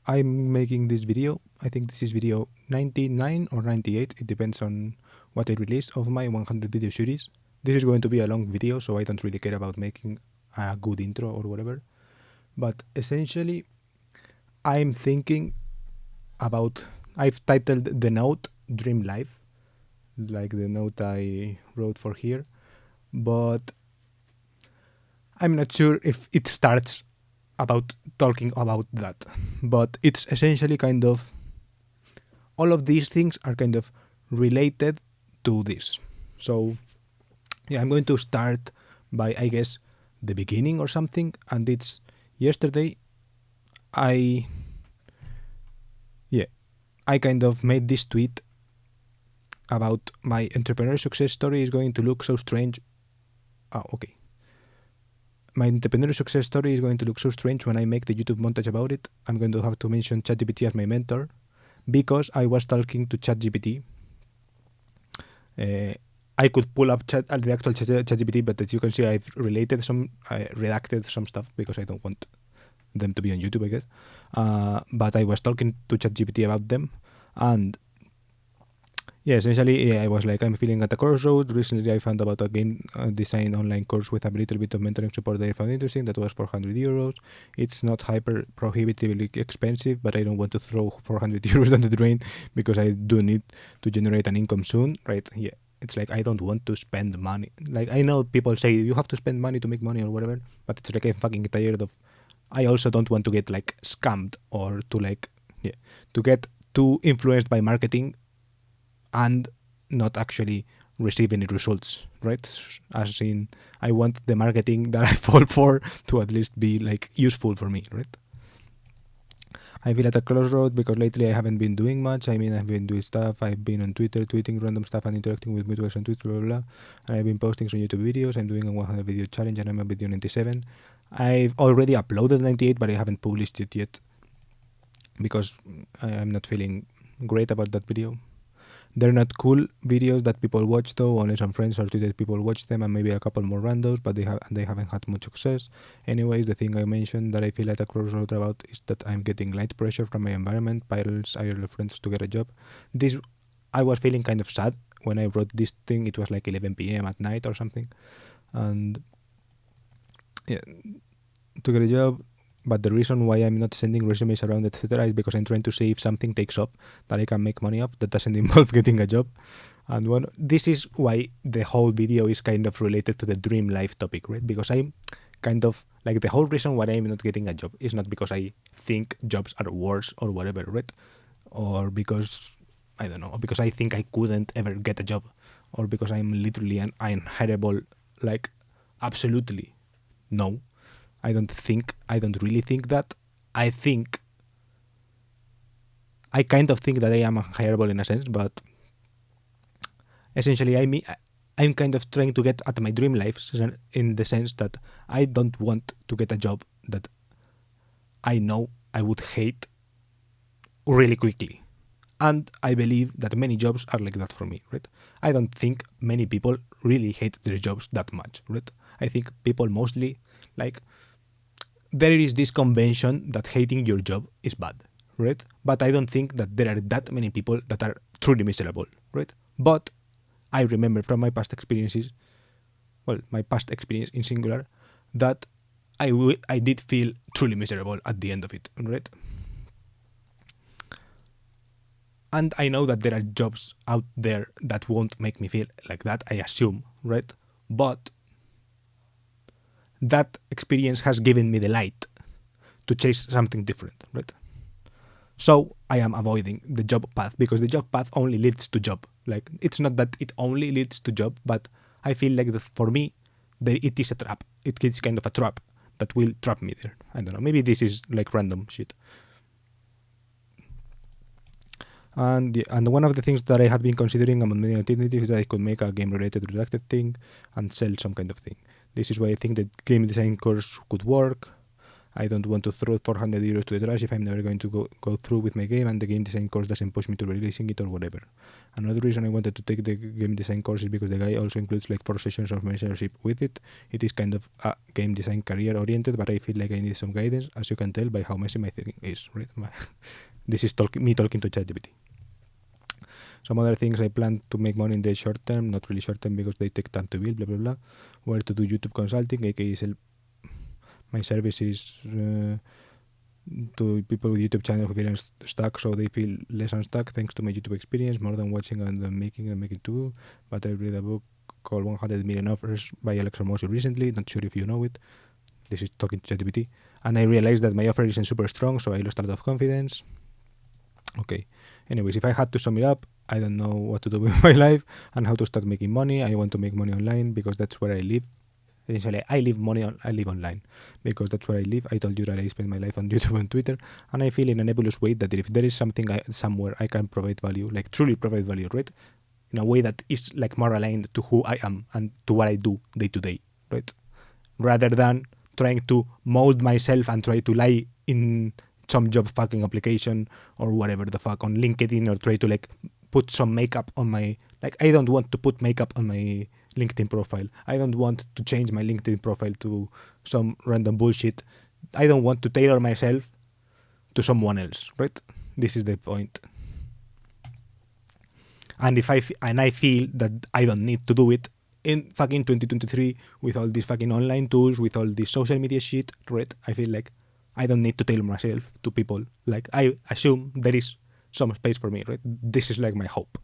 I'm making this video. I think this is video 99 or 98. It depends on what I release of my 100 video series. This is going to be a long video, so I don't really care about making a good intro or whatever. But essentially, I'm thinking about, I've titled the note Dream Life, like the note I wrote for here, but I'm not sure if it starts about talking about that. But it's essentially kind of, all of these things are kind of related to this. So yeah, I'm going to start by, I guess, the beginning or something, and it's yesterday I kind of made this tweet about my entrepreneur success story is going to look so strange. My entrepreneur success story is going to look so strange when I make the YouTube montage about it. I'm going to have to mention ChatGPT as my mentor because I was talking to ChatGPT. I could pull up the actual ChatGPT, but as you can see, I redacted some stuff because I don't want them to be on YouTube, I guess. But I was talking to ChatGPT about them, and yeah, essentially, I was like, I'm feeling at a crossroad. Recently, I found about a game design online course with a little bit of mentoring support that I found interesting. That was 400 euros. It's not hyper prohibitively expensive, but I don't want to throw 400 euros down the drain because I do need to generate an income soon, right? Yeah, it's like I don't want to spend money. Like, I know people say you have to spend money to make money or whatever, but it's like I'm fucking tired of. I also don't want to get like scammed or to get too influenced by marketing and not actually receive any results, right? As in, I want the marketing that I fall for to at least be like useful for me, right? I feel at a crossroad because lately I haven't been doing much. I mean, I've been doing stuff. I've been on Twitter, tweeting random stuff and interacting with mutuals on Twitter, blah, blah, blah. And I've been posting some YouTube videos. I'm doing a 100 video challenge and I'm on video 97. I've already uploaded 98, but I haven't published it yet because I'm not feeling great about that video. They're not cool videos that people watch though, only some friends or Twitter people watch them and maybe a couple more randos, but they haven't had much success. Anyways, the thing I mentioned that I feel at a crossroad about is that I'm getting light pressure from my environment, parents, IRL friends to get a job. I was feeling kind of sad when I wrote this thing. It was like 11 p.m. at night or something. And yeah, to get a job. But the reason why I'm not sending resumes around, etc., is because I'm trying to see if something takes off that I can make money off that doesn't involve getting a job. And this is why the whole video is kind of related to the dream life topic, right? Because I'm kind of like, the whole reason why I'm not getting a job is not because I think jobs are worse or whatever, right? Or because, I don't know, because I think I couldn't ever get a job, or because I'm literally an unhireable, like, absolutely no. I don't really think that. I kind of think that I am unhireable in a sense, but essentially I'm kind of trying to get at my dream life in the sense that I don't want to get a job that I know I would hate really quickly. And I believe that many jobs are like that for me, right? I don't think many people really hate their jobs that much, right? I think people mostly, like, there is this convention that hating your job is bad, right? But I don't think that there are that many people that are truly miserable, right? But I remember from my past experiences, my past experience in singular, that I did feel truly miserable at the end of it, right? And I know that there are jobs out there that won't make me feel like that, I assume, right? But that experience has given me the light to chase something different, right? So I am avoiding the job path because the job path only leads to job. Like, it's not that it only leads to job, but I feel like that for me, it is a trap. It is kind of a trap that will trap me there. I don't know. Maybe this is like random shit. And one of the things that I had been considering among many alternatives is that I could make a game-related redacted thing and sell some kind of thing. This is why I think the game design course could work. I don't want to throw 400 euros to the trash if I'm never going to go through with my game and the game design course doesn't push me to releasing it or whatever. Another reason I wanted to take the game design course is because the guy also includes like 4 sessions of mentorship with it. It is kind of a game design career oriented, but I feel like I need some guidance, as you can tell by how messy my thinking is. Right? This is me talking to ChatGPT. Some other things: I plan to make money in the short term, not really short term because they take time to build, blah blah blah. Where to do YouTube consulting, aka sell my services to people with YouTube channel who feel stuck, so they feel less unstuck thanks to my YouTube experience, more than watching and making too. But I read a book called 100 Million Offers by Alex Hormozy recently, not sure if you know it. This is talking to ChatGPT. And I realized that my offer isn't super strong, so I lost a lot of confidence. Okay. Anyways, if I had to sum it up, I don't know what to do with my life and how to start making money. I want to make money online because that's where I live. Essentially, I live online because that's where I live. I told you that I spend my life on YouTube and Twitter, and I feel in a nebulous way that if there is something somewhere I can provide value, like truly provide value, right, in a way that is like more aligned to who I am and to what I do day to day, right, rather than trying to mold myself and try to lie in some job fucking application or whatever the fuck on LinkedIn, or try to like put some makeup on my, like, I don't want to put makeup on my LinkedIn profile. I don't want to change my LinkedIn profile to some random bullshit. I don't want to tailor myself to someone else, right? This is the point. And I feel that I don't need to do it in fucking 2023 with all these fucking online tools, with all this social media shit, right? I feel like I don't need to tailor myself to people. Like, I assume there is some space for me, right? This is like my hope.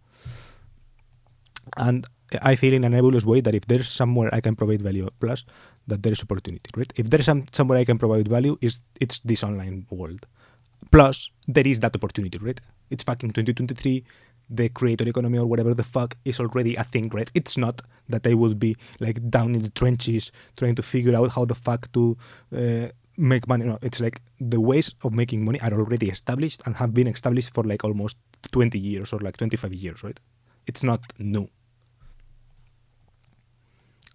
And I feel in a nebulous way that if there's somewhere I can provide value, plus that there is opportunity, right? If there's somewhere I can provide value, it's this online world. Plus, there is that opportunity, right? It's fucking 2023. The creator economy or whatever the fuck is already a thing, right? It's not that I will be like down in the trenches trying to figure out how the fuck to make money. No, it's like the ways of making money are already established and have been established for like almost 20 years or like 25 years, right? It's not new.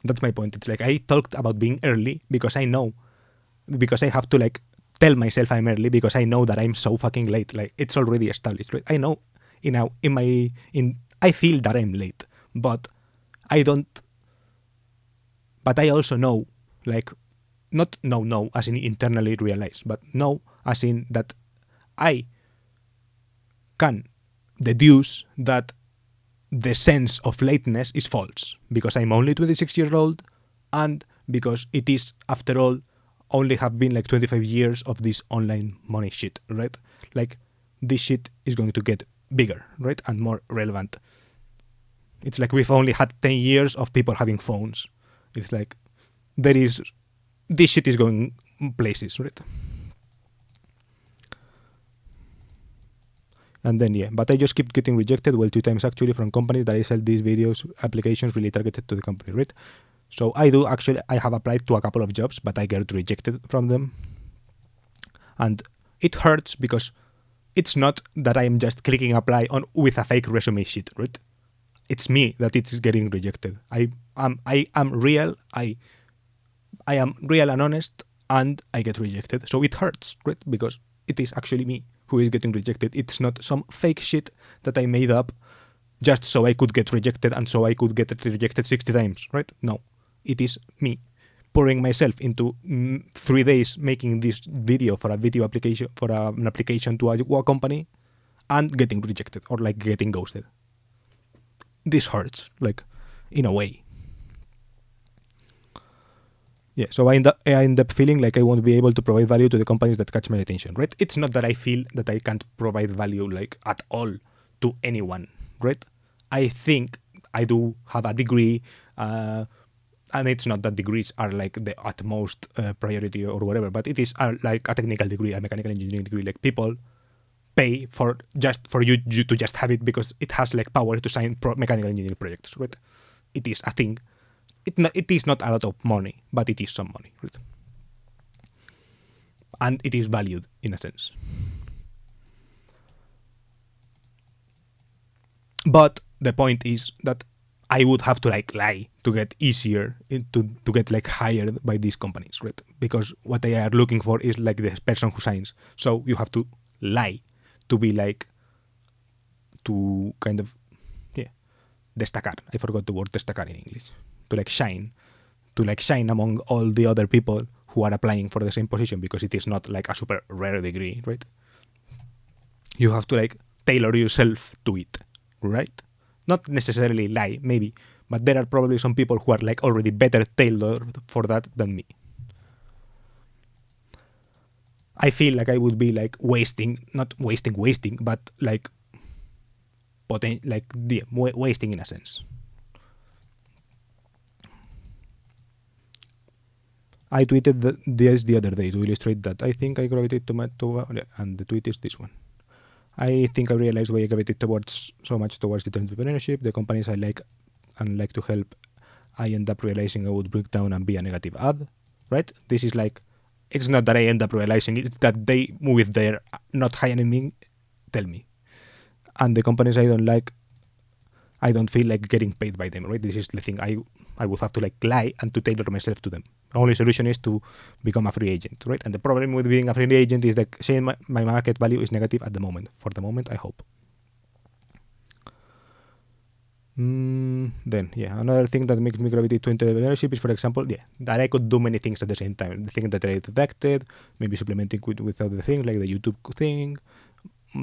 That's my point. It's like I talked about being early because I know, because I have to like tell myself I'm early because I know that I'm so fucking late. Like, it's already established, right? I know, I feel that I'm late, but I don't. But I also know, like, not know as in internally realize, but know as in that I can deduce that the sense of lateness is false because I'm only 26 years old, and because it is, after all, only have been like 25 years of this online money shit, right? Like, this shit is going to get bigger, right? And more relevant. It's like we've only had 10 years of people having phones. It's like this shit is going places, right? And then, yeah, but I just keep getting rejected, 2 times actually, from companies that I sell these videos applications really targeted to the company, right? So I have applied to a couple of jobs, but I get rejected from them. And it hurts because it's not that I'm just clicking apply on with a fake resume shit, right? It's me that it's getting rejected. I am real. I am real and honest, and I get rejected. So it hurts, right? Because it is actually me who is getting rejected. It's not some fake shit that I made up just so I could get rejected and so I could get rejected 60 times, right? No, it is me pouring myself into 3 days making this video for a video application, for an application to a company, and getting rejected or like getting ghosted. This hurts, like, in a way. Yeah, so I end up feeling like I won't be able to provide value to the companies that catch my attention, right? It's not that I feel that I can't provide value like at all to anyone, right? I think I do have a degree, and it's not that degrees are like the utmost priority or whatever, but it is like a technical degree, a mechanical engineering degree. Like, people pay for you to just have it because it has like power to sign mechanical engineering projects, right? It is a thing. It is not a lot of money, but it is some money, right? And it is valued in a sense. But the point is that I would have to like lie to get easier to get like hired by these companies, right? Because what they are looking for is like the person who signs. So you have to lie to be like, to kind of, destacar. I forgot the word destacar in English. To like shine among all the other people who are applying for the same position, because it is not like a super rare degree, right? You have to like tailor yourself to it, right? Not necessarily lie, maybe, but there are probably some people who are like already better tailored for that than me. I feel like I would be like not wasting, but like wasting in a sense. I tweeted this the other day to illustrate that. I think I gravitated and the tweet is this one. I think I realized why I gravitated so much towards the entrepreneurship. The companies I like and like to help, I end up realizing I would break down and be a negative ad, right? This is like, it's not that I end up realizing, it's that they, with their not hiring me, tell me. And the companies I don't like, I don't feel like getting paid by them, right? This is the thing. I would have to like lie and to tailor myself to them. The only solution is to become a free agent, right? And the problem with being a free agent is that saying my market value is negative at the moment. For the moment, I hope. Then, another thing that makes me gravitate to entrepreneurship is, for example, that I could do many things at the same time. The thing that I detected, maybe supplementing with other things like the YouTube thing.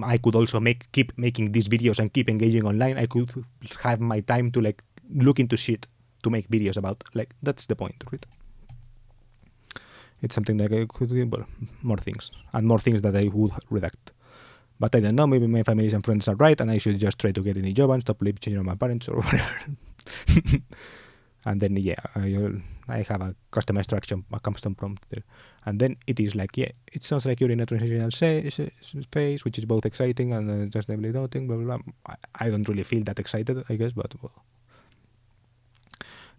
I could also keep making these videos and keep engaging online. I could have my time to like look into shit to make videos about. Like, that's the point, right? It's something that I could do, but more things that I would redact. But I don't know, maybe my family and friends are right and I should just try to get any job and stop changing on my parents or whatever. And then, I have a custom instruction, a custom prompt there. And then it is like, it sounds like you're in a transitional phase, which is both exciting and just definitely doubting, blah, blah, blah. I don't really feel that excited, I guess, but well.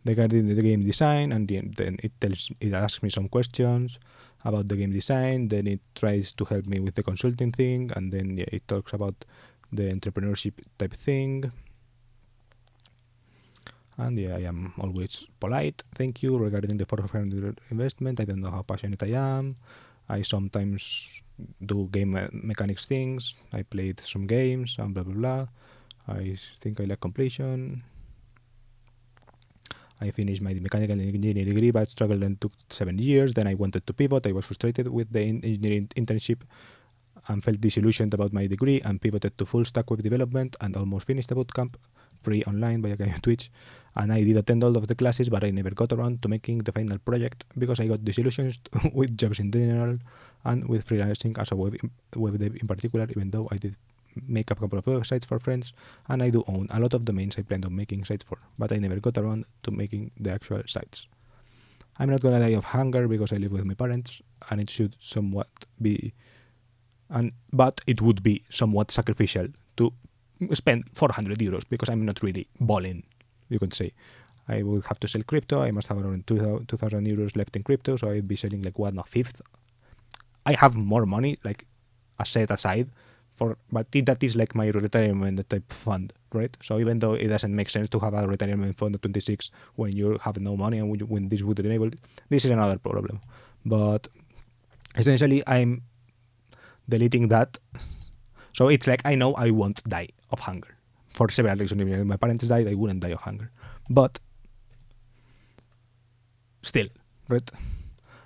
Regarding the game design, and then it asks me some questions about the game design, then it tries to help me with the consulting thing, and then it talks about the entrepreneurship type thing. And I am always polite, thank you. Regarding the 400 investment, I don't know how passionate I am. I sometimes do game mechanics things. I played some games and blah blah blah. I think I like completion. I finished my mechanical engineering degree, but struggled and took 7 years. Then I wanted to pivot. I was frustrated with the engineering internship and felt disillusioned about my degree and pivoted to full stack web development and almost finished the bootcamp, free online by a guy on Twitch. And I did attend all of the classes, but I never got around to making the final project because I got disillusioned with jobs in general and with freelancing as a web dev in particular, even though I did make a couple of websites for friends, and I do own a lot of domains I planned on making sites for, but I never got around to making the actual sites. I'm not gonna die of hunger because I live with my parents, and it should somewhat be, but it would be somewhat sacrificial to spend 400 euros because I'm not really balling, you could say. I would have to sell crypto. I must have around 2,000 euros left in crypto, so I'd be selling like a fifth. I have more money, like set aside, but that is like my retirement type fund, right? So even though it doesn't make sense to have a retirement fund at 26 when you have no money and when this would enable, this is another problem. But essentially, I'm deleting that. So it's like I know I won't die of hunger for several reasons. If my parents died, I wouldn't die of hunger. But still, right?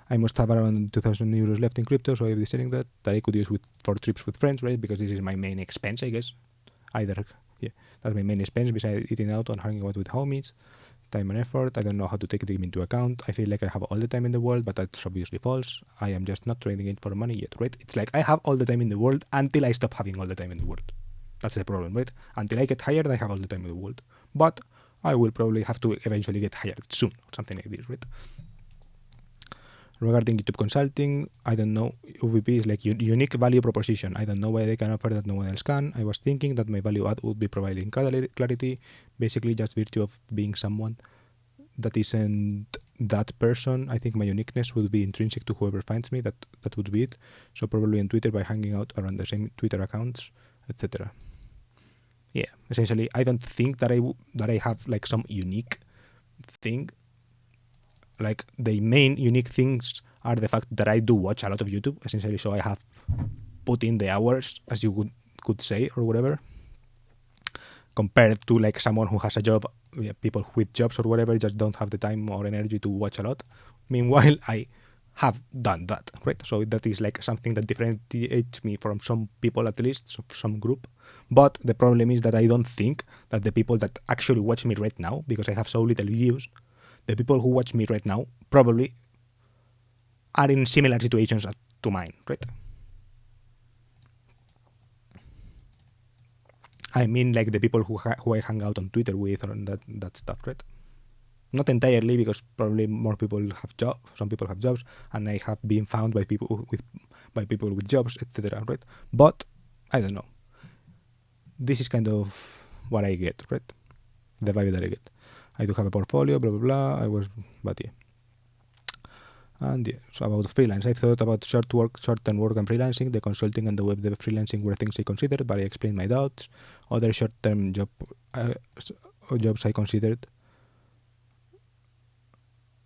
I must have around 2,000 euros left in crypto, so I'll be selling that I could use for trips with friends, right? Because this is my main expense, I guess. That's my main expense besides eating out and hanging out with homies. Time and effort. I don't know how to take them into account. I feel like I have all the time in the world, but that's obviously false. I am just not trading it for money yet, right? It's like I have all the time in the world until I stop having all the time in the world. That's the problem, right? Until I get hired, I have all the time in the world. But I will probably have to eventually get hired soon, or something like this, right? Regarding YouTube consulting, I don't know. UVP is like unique value proposition. I don't know why they can offer that no one else can. I was thinking that my value add would be providing clarity, basically just virtue of being someone that isn't that person. I think my uniqueness would be intrinsic to whoever finds me. That would be it. So probably on Twitter by hanging out around the same Twitter accounts, etc. yeah, essentially, I don't think that I have like some unique thing. Like the main unique things are the fact that I do watch a lot of YouTube, essentially, so I have put in the hours, as you could say, or whatever, compared to like someone who has a job. People with jobs or whatever just don't have the time or energy to watch a lot. Meanwhile, I have done that, right? So that is like something that differentiates me from some people, at least some group. But the problem is that I don't think that the people that actually watch me right now, because I have so little views, the people who watch me right now probably are in similar situations to mine, right? I mean, like the people who I hang out on Twitter with or that stuff, right? Not entirely, because probably more people have jobs. Some people have jobs, and I have been found by people with jobs, etc. Right? But I don't know. This is kind of what I get, right? The vibe that I get. I do have a portfolio, blah blah blah. But yeah. And yeah, so about freelance, I thought about short-term work and freelancing. The consulting and the web dev freelancing were things I considered, but I explained my doubts. Other short-term jobs I considered.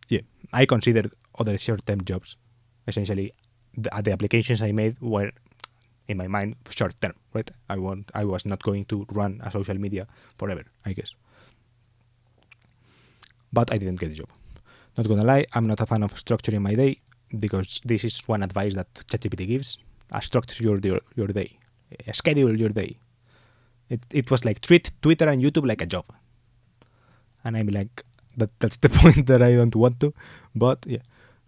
Yeah, I considered other short-term jobs. Essentially, the applications I made were, in my mind, short-term, right? I was not going to run a social media forever, I guess. But I didn't get the job. Not gonna lie, I'm not a fan of structuring my day, because this is one advice that ChatGPT gives. Structure your day. Schedule your day. It was like, treat Twitter and YouTube like a job. And I'm like, that's the point that I don't want to. But yeah,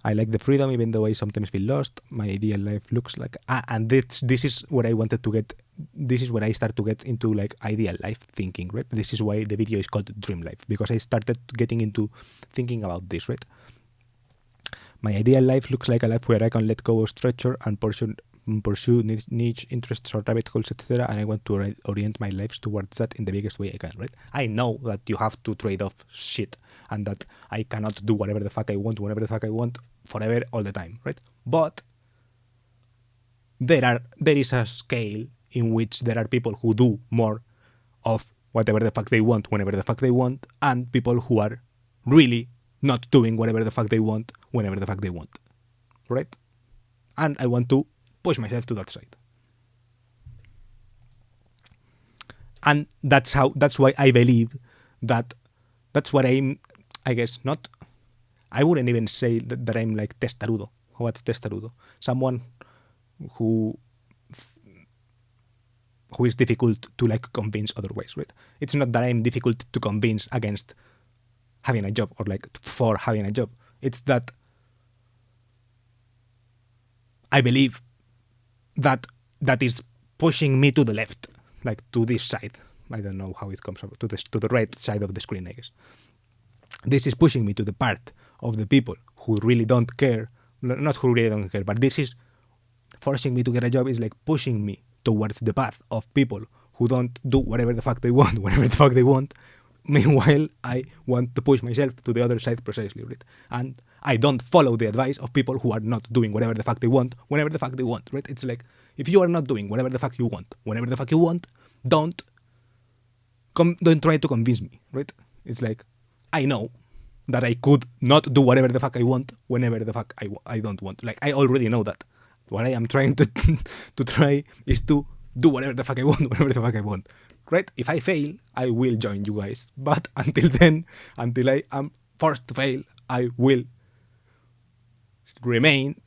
I like the freedom, even though I sometimes feel lost. My ideal life looks like, and this is where I wanted to get. This is where I start to get into like ideal life thinking, right? This is why the video is called Dream Life, because I started getting into thinking about this, right? My ideal life looks like a life where I can let go of structure and pursue niche interests or rabbit holes, etc. And I want to orient my life towards that in the biggest way I can, right? I know that you have to trade off shit, and that I cannot do whatever the fuck I want, whenever the fuck I want, forever, all the time, right? But there is a scale in which there are people who do more of whatever the fuck they want, whenever the fuck they want, and people who are really not doing whatever the fuck they want, whenever the fuck they want, right? And I want to push myself to that side. And that's why I believe that's what I'm, I guess, not, I wouldn't even say that I'm like testarudo. What's testarudo? Someone who is difficult to like convince otherwise, right? It's not that I'm difficult to convince against having a job or like for having a job. It's that I believe that is pushing me to the left, like to this side. I don't know how it comes up, to the right side of the screen, I guess. This is pushing me to the part of the people who really don't care, not who really don't care, but this is forcing me to get a job, is like pushing me towards the path of people who don't do whatever the fuck they want, whatever the fuck they want. Meanwhile, I want to push myself to the other side precisely, right? And I don't follow the advice of people who are not doing whatever the fuck they want, whenever the fuck they want, right? It's like, if you are not doing whatever the fuck you want, whenever the fuck you want, don't try to convince me, right? It's like, I know that I could not do whatever the fuck I want, whenever the fuck I don't want. Like, I already know that. What I am trying to try is to do whatever the fuck I want, whenever the fuck I want, right? If I fail, I will join you guys. But until then, until I am forced to fail, I will remain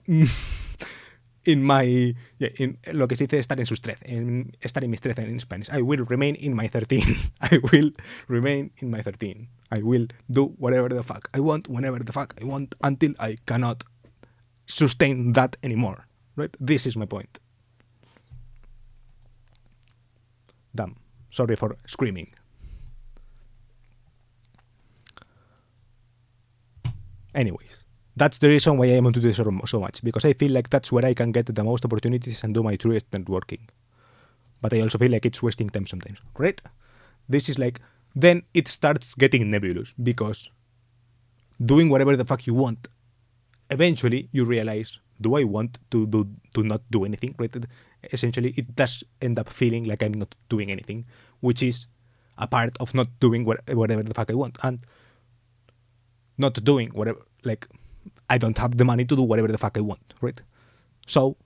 in my, in lo que se dice estar en sus 13, estar en mis 13 in Spanish. I will remain in my 13. I will remain in my 13. I will do whatever the fuck I want, whenever the fuck I want, until I cannot sustain that anymore, right? This is my point. Damn. Sorry for screaming. Anyways, that's the reason why I want to do this so much, because I feel like that's where I can get the most opportunities and do my truest networking. But I also feel like it's wasting time sometimes, right? This is like, then it starts getting nebulous, because doing whatever the fuck you want, eventually you realize, do I want to not do anything, right? essentially it does end up feeling like I'm not doing anything, which is a part of not doing whatever the fuck I want, and not doing whatever, like, I don't have the money to do whatever the fuck I want, right? So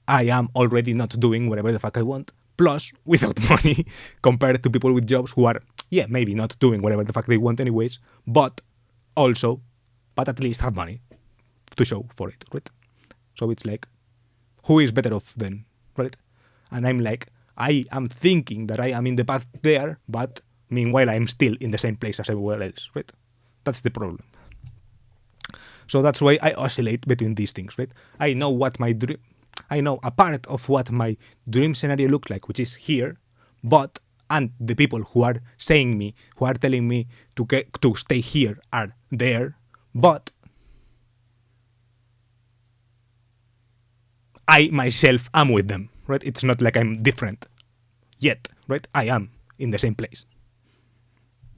I am already not doing whatever the fuck I want, plus without money, compared to people with jobs who are, yeah, maybe not doing whatever the fuck they want anyways, but at least have money to show for it, right? So it's like, who is better off then, right? And I'm like, I am thinking that I am in the path there, but meanwhile I'm still in the same place as everywhere else, right? That's the problem. So that's why I oscillate between these things, right? I know a part of what my dream scenario looks like, which is here, and the people who are telling me to stay here are there, but I myself am with them, right? It's not like I'm different yet, right? I am in the same place.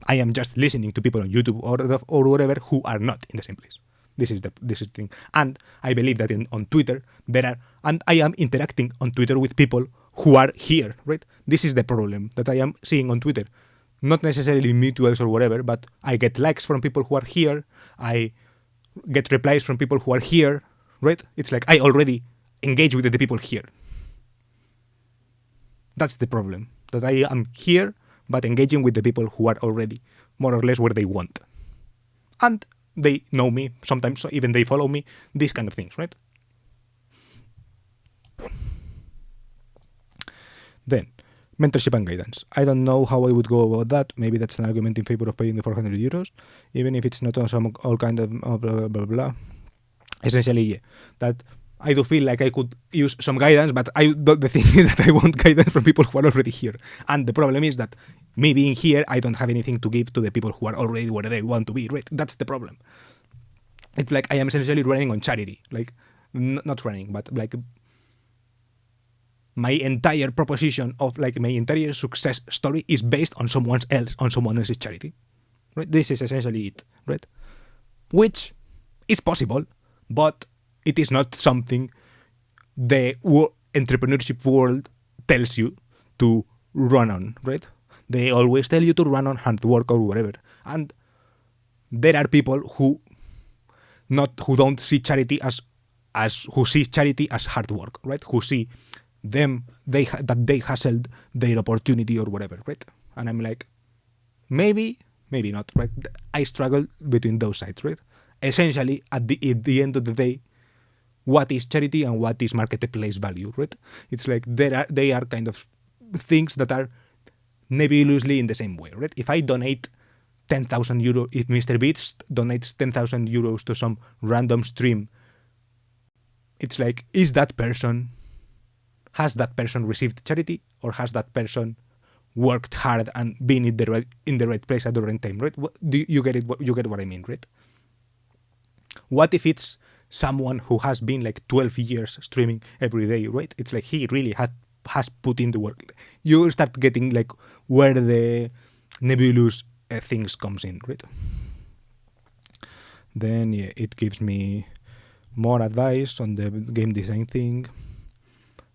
I am just listening to people on YouTube or whatever who are not in the same place. This is the thing. And I believe that on Twitter and I am interacting on Twitter with people who are here, right? This is the problem that I am seeing on Twitter. Not necessarily mutuals or whatever, but I get likes from people who are here. I get replies from people who are here, right? It's like I already engage with the people here. That's the problem. That I am here, but engaging with the people who are already more or less where they want. And they know me, sometimes so even they follow me, these kind of things, right? Then, mentorship and guidance. I don't know how I would go about that. Maybe that's an argument in favor of paying the 400 euros, even if it's not on some all kind of blah, blah, blah, blah. Essentially, yeah, that I do feel like I could use some guidance, but the thing is that I want guidance from people who are already here. And the problem is that me being here, I don't have anything to give to the people who are already where they want to be, right? That's the problem. It's like I am essentially running on charity. Like, not running, but like my entire proposition of like my entire success story is based on someone else's charity. Right? This is essentially it, right? Which is possible, but it is not something the entrepreneurship world tells you to run on, right? They always tell you to run on hard work or whatever. And there are people who don't see charity who see charity as hard work, right? Who see that they hustled their opportunity or whatever, right? And I'm like, maybe not, right? I struggle between those sides, right? Essentially, at the end of the day, what is charity and what is marketplace value, right? It's like they are kind of things that are nebulously in the same way, right? If I donate 10,000 euros, if Mr. Beast donates 10,000 euros to some random stream, it's like, has that person received charity, or has that person worked hard and been in the right place at the right time, right? Do you get it? You get what I mean, right? What if it's someone who has been like 12 years streaming every day, right? It's like he really has put in the work. You start getting like where the nebulous things comes in, right? Then yeah, it gives me more advice on the game design thing.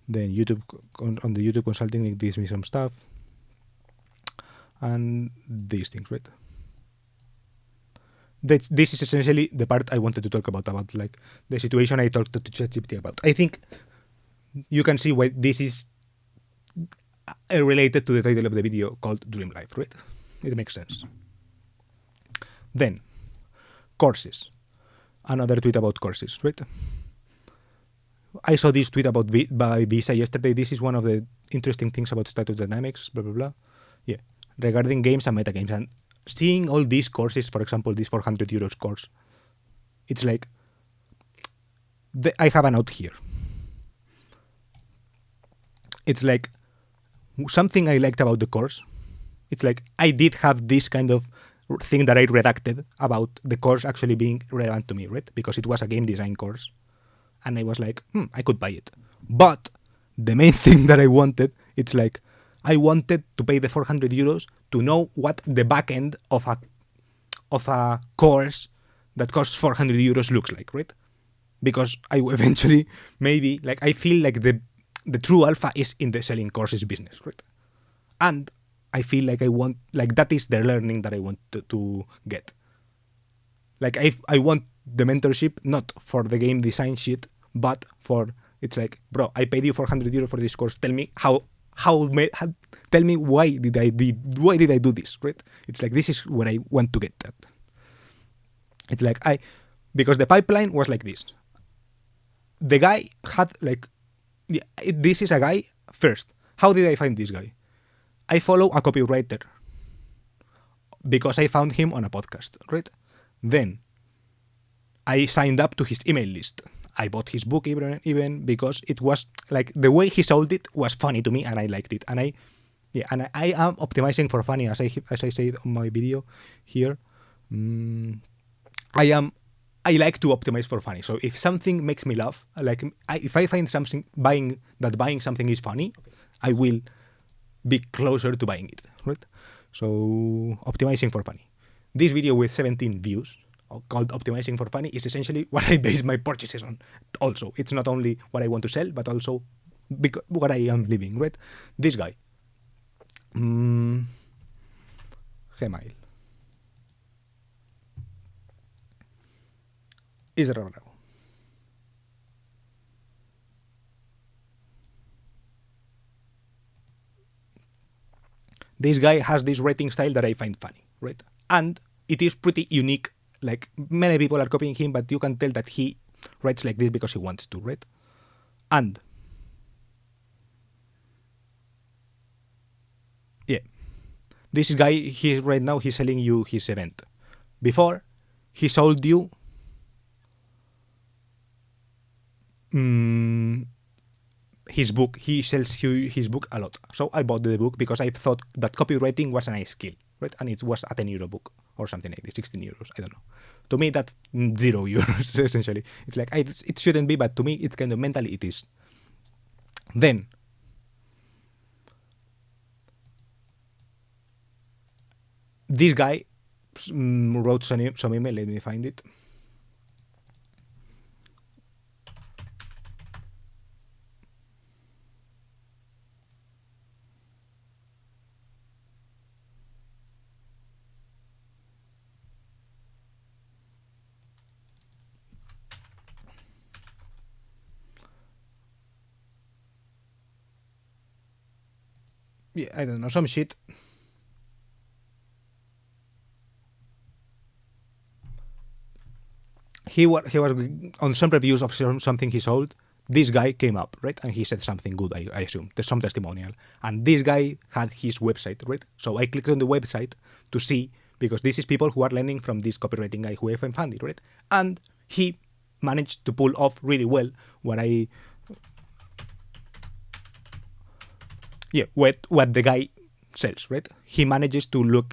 Then on the YouTube consulting, it gives me some stuff and these things, right? This is essentially the part I wanted to talk about like the situation I talked to ChatGPT about. I think you can see why this is related to the title of the video called Dream Life, right? It makes sense. Then, courses. Another tweet about courses, right? I saw this tweet by Visa yesterday. This is one of the interesting things about status dynamics, blah, blah, blah. Yeah, regarding games and metagames. And seeing all these courses, for example, this 400 euros course, it's like, I have a note here. It's like, something I liked about the course, it's like, I did have this kind of thing that I redacted about the course actually being relevant to me, right? Because it was a game design course. And I was like, I could buy it. But the main thing that I wanted, it's like, I wanted to pay the 400 euros to know what the back end of a course that costs 400 euros looks like, right? Because I eventually, maybe, like, I feel like the true alpha is in the selling courses business, right? And I feel like I want, like, that is the learning that I want to get. Like, I want the mentorship not for the game design shit, but for, it's like, bro, I paid you €400 for this course. Tell me tell me why did I do this, right? It's like, this is where I want to get at. It's like, because the pipeline was like this. The guy had like, this is a guy first. How did I find this guy? I follow a copywriter because I found him on a podcast, right? Then I signed up to his email list. I bought his book even because it was like, the way he sold it was funny to me and I liked it. And I am optimizing for funny, as I said on my video here. I like to optimize for funny. So if something makes me laugh, like if I find something buying something is funny, I will be closer to buying it, right? So optimizing for funny. This video with 17 views, called Optimizing for Funny, is essentially what I base my purchases on. Also, it's not only what I want to sell, but also what I am living, right? This guy. Gmail. Israel. This guy has this writing style that I find funny, right? And it is pretty unique. Like, many people are copying him, but you can tell that he writes like this because he wants to, right? And yeah, this guy, right now he's selling you his event. Before, he sold you his book. He sells you his book a lot. So I bought the book because I thought that copywriting was a nice skill, right? And it was a €10 book or something like this, €16. I don't know. To me, that's €0 essentially. It's like, it shouldn't be, but to me, it's kind of mentally it is. Then this guy wrote some email. Let me find it. Yeah, I don't know, some shit. He was on some reviews of something he sold. This guy came up, right? And he said something good, I assume. There's some testimonial. And this guy had his website, right? So I clicked on the website to see, because this is people who are learning from this copywriting guy who I found it, right? And he managed to pull off really well what the guy sells, right? He manages to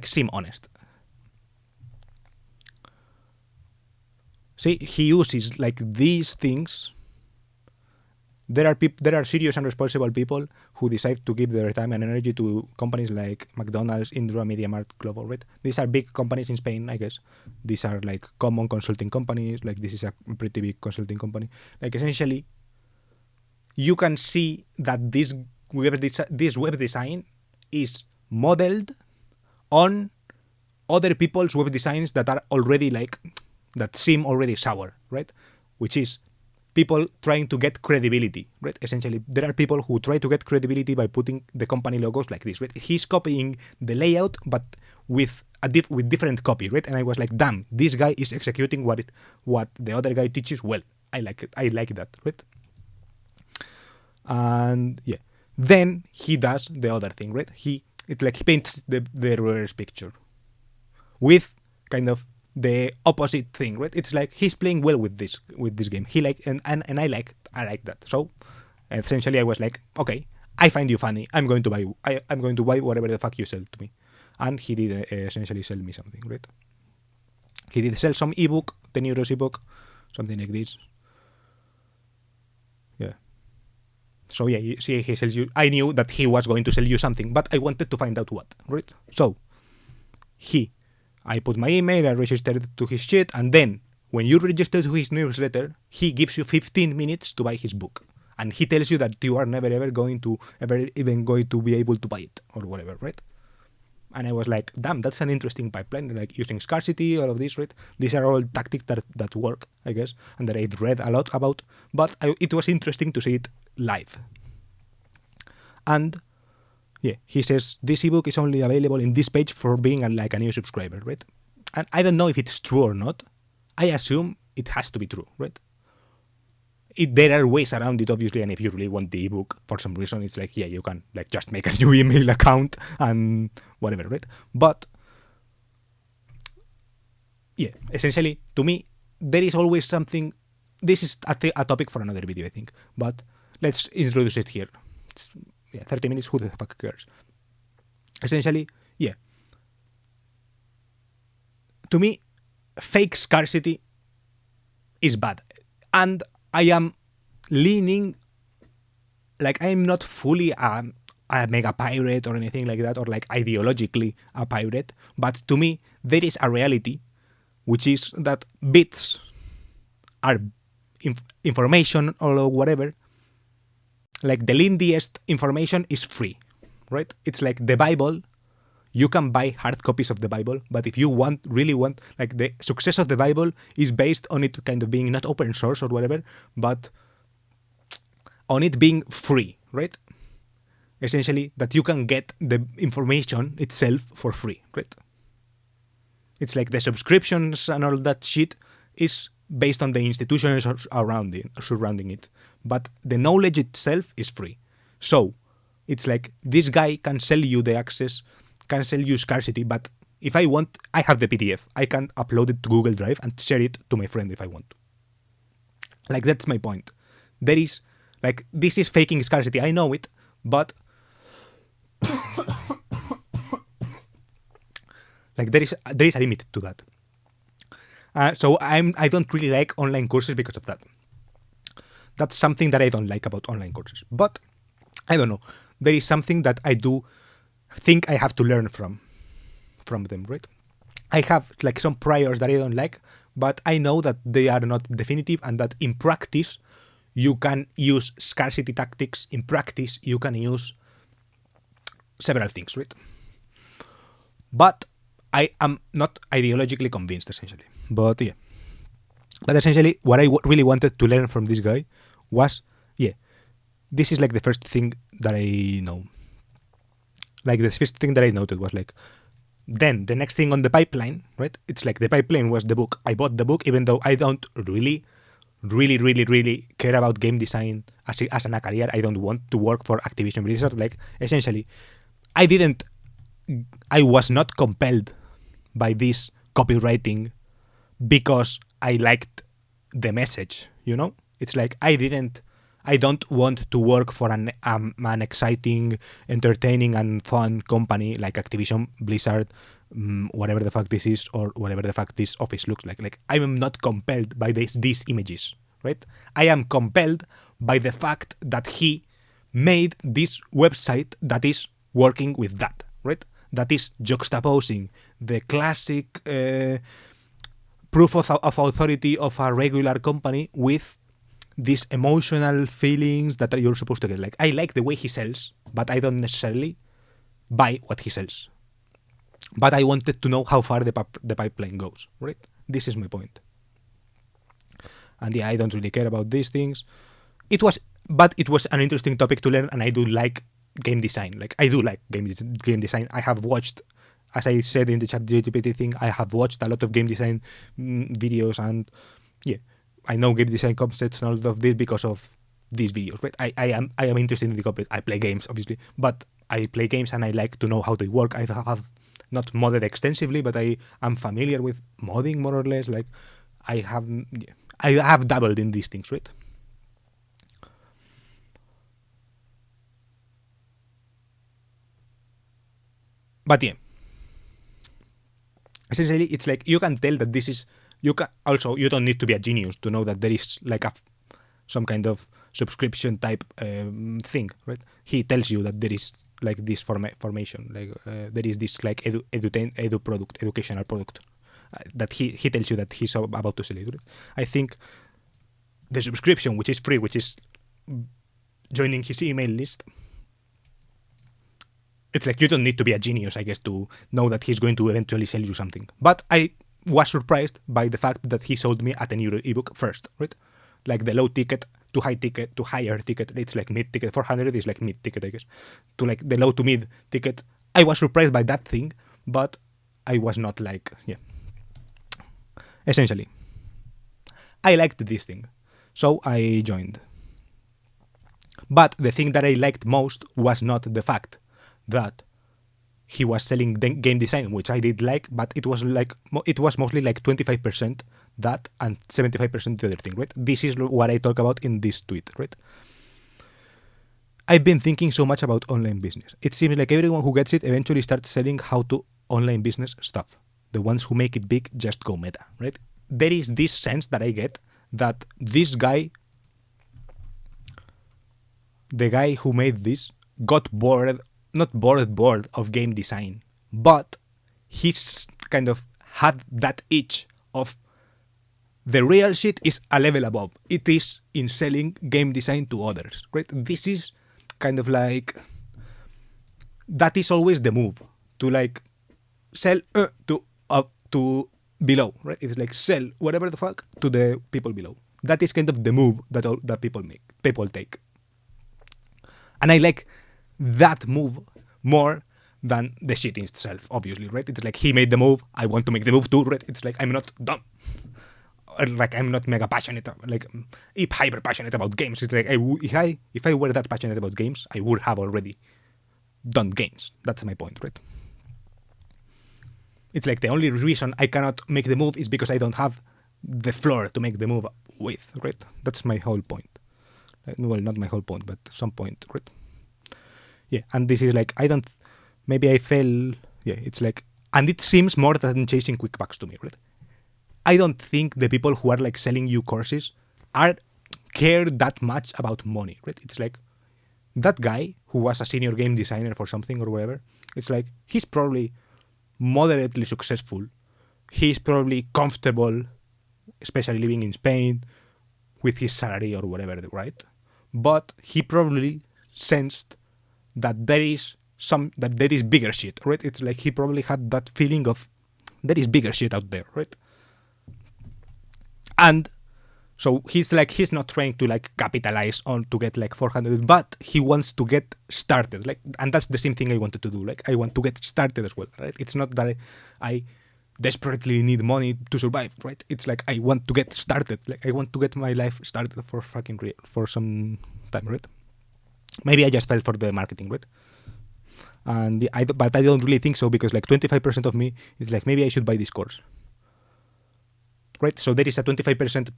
seem honest. See, he uses like these things. There are serious and responsible people who decide to give their time and energy to companies like McDonald's, Indra, MediaMarkt, Glovo, right? These are big companies in Spain, I guess. These are like common consulting companies. Like, this is a pretty big consulting company. Like, essentially, you can see that this web design is modeled on other people's web designs that are already that seem already sour, right? Which is people trying to get credibility, right? Essentially, there are people who try to get credibility by putting the company logos like this, right? He's copying the layout, but with different copy, right? And I was like, damn, this guy is executing what the other guy teaches well. I like it. I like that, right? And yeah, then he does the other thing, right? He paints the reverse picture with kind of the opposite thing, right? It's like he's playing well with this game. And I like that. So essentially, I was like, okay, I find you funny. I'm going to buy whatever the fuck you sell to me. And he did essentially sell me something, right? He did sell some ebook, €10 ebook, something like this. Yeah. So yeah, he sells you. I knew that he was going to sell you something, but I wanted to find out what, right? So I put my email, I registered to his shit, and then when you register to his newsletter, he gives you 15 minutes to buy his book. and he tells you that you are never ever going to be able to buy it or whatever, right? And I was like, damn, that's an interesting pipeline, like using scarcity, all of this, right? These are all tactics that work, I guess, and that I've read a lot about, but it was interesting to see it live. And yeah, he says this ebook is only available in this page for being a new subscriber, right? And I don't know if it's true or not. I assume it has to be true, right? There are ways around it, obviously, and if you really want the ebook for some reason, it's like, yeah, you can like just make a new email account and whatever, right? But yeah, essentially, to me, there is always something. This is a topic for another video, I think, but let's introduce it here. 30 minutes, who the fuck cares? Essentially, yeah. To me, fake scarcity is bad. And I am leaning, like I'm not fully a mega pirate or anything like that, or like ideologically a pirate, but to me, there is a reality, which is that bits are information or whatever. Like the lindiest information is free, right? It's like the Bible. You can buy hard copies of the Bible, but if you really want, like the success of the Bible is based on it kind of being not open source or whatever, but on it being free, right? Essentially, that you can get the information itself for free, right? It's like the subscriptions and all that shit is based on the institutions surrounding it, but the knowledge itself is free. So it's like this guy can sell you the access, can sell you scarcity, but if I want, I have the PDF. I can upload it to Google Drive and share it to my friend if I want to. Like, that's my point. There is, like, this is faking scarcity. I know it, but like there is a limit to that. So I don't really like online courses because of that. That's something that I don't like about online courses. But I don't know. There is something that I do think I have to learn from them, right? I have like some priors that I don't like, but I know that they are not definitive and that in practice you can use scarcity tactics. In practice you can use several things, right? But I am not ideologically convinced, essentially. But yeah. But essentially, what I really wanted to learn from this guy was, yeah, this is like the first thing that I know. Like the first thing that I noted was like, then the next thing on the pipeline, right? It's like the pipeline was the book. I bought the book, even though I don't really care about game design as a career. I don't want to work for Activision Blizzard. Like, essentially, I was not compelled by this copywriting because I liked the message, you know? It's like I don't want to work for an exciting, entertaining and fun company like Activision Blizzard, whatever the fuck this is, or whatever the fuck this office looks like. Like, I am not compelled by these images, right? I am compelled by the fact that he made this website that is working with that, right? That is juxtaposing the classic proof of authority of a regular company with these emotional feelings that you're supposed to get. Like, I like the way he sells, but I don't necessarily buy what he sells. But I wanted to know how far the pipeline goes, right? This is my point. And yeah, I don't really care about these things. It was an interesting topic to learn, and I do like game design. Like, I do like game design. I have watched, as I said in the ChatGPT thing, I have watched a lot of game design videos, and yeah, I know game design concepts and all of this because of these videos, right? I am interested in the topic. I play games, obviously, but I play games and I like to know how they work. I have not modded extensively, but I am familiar with modding more or less. Like, I have dabbled in these things, right? But yeah, essentially, it's like you can tell that this is. You don't need to be a genius to know that there is like some kind of subscription type thing, right? He tells you that there is like this formation, like there is this like educational product that he tells you that he's about to sell it. Right? I think the subscription, which is free, which is joining his email list. It's like you don't need to be a genius, I guess, to know that he's going to eventually sell you something. But I was surprised by the fact that he sold me a €10 ebook first, right? Like the low ticket to high ticket to higher ticket, it's like mid ticket. 400 is like mid ticket, I guess. To like the low to mid ticket, I was surprised by that thing, but I was not like, yeah. Essentially, I liked this thing, so I joined. But the thing that I liked most was not the fact that he was selling game design, which I did like, but it was mostly like 25% that and 75% the other thing, right? This is what I talk about in this tweet, right? I've been thinking so much about online business. It seems like everyone who gets it eventually starts selling how to online business stuff. The ones who make it big just go meta, right? There is this sense that I get that this guy, the guy who made this, got not bored of game design, but he's kind of had that itch of the real shit is a level above. It is in selling game design to others, right? This is kind of like, that is always the move, to like sell to below, right? It's like sell whatever the fuck to the people below. That is kind of the move that people take. And I like that move more than the shit itself, obviously, right? It's like he made the move, I want to make the move too, right? It's like I'm not dumb. Or like I'm not mega passionate, like hyper passionate about games. It's like if I were that passionate about games, I would have already done games. That's my point, right? It's like the only reason I cannot make the move is because I don't have the floor to make the move with, right? That's my whole point. Well, not my whole point, but some point, right? Yeah, and this is like, maybe I fell, yeah, it's like, and it seems more than chasing quick bucks to me, right? I don't think the people who are like selling you courses care that much about money, right? It's like, that guy who was a senior game designer for something or whatever, it's like, he's probably moderately successful. He's probably comfortable, especially living in Spain, with his salary or whatever, right? But he probably sensed that there is bigger shit, right? It's like he probably had that feeling of there is bigger shit out there, right? And so he's not trying to like capitalize on to get like 400, but he wants to get started, like, and that's the same thing I wanted to do. Like, I want to get started as well, right? It's not that I desperately need money to survive, right? It's like I want to get started. Like, I want to get my life started for fucking real for some time, right? Maybe I just fell for the marketing, right? And but I don't really think so, because like 25% of me is like, maybe I should buy this course, right? So there is a 25%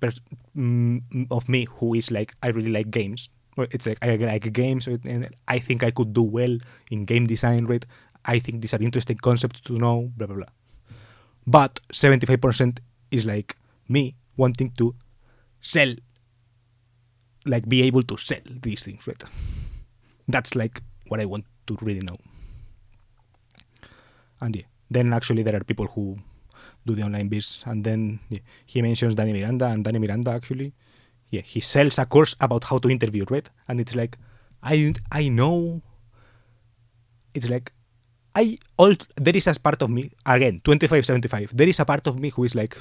of me who is like, I really like games. It's like, I like games, and I think I could do well in game design, right? I think these are interesting concepts to know, blah, blah, blah. But 75% is like me wanting to sell, like be able to sell these things, right? That's like what I want to really know. And yeah, then actually there are people who do the online biz, and then he mentions Danny Miranda, and Danny Miranda actually, he sells a course about how to interview, right? And it's like, I know, it's like, there is a part of me, again, 25-75, there is a part of me who is like,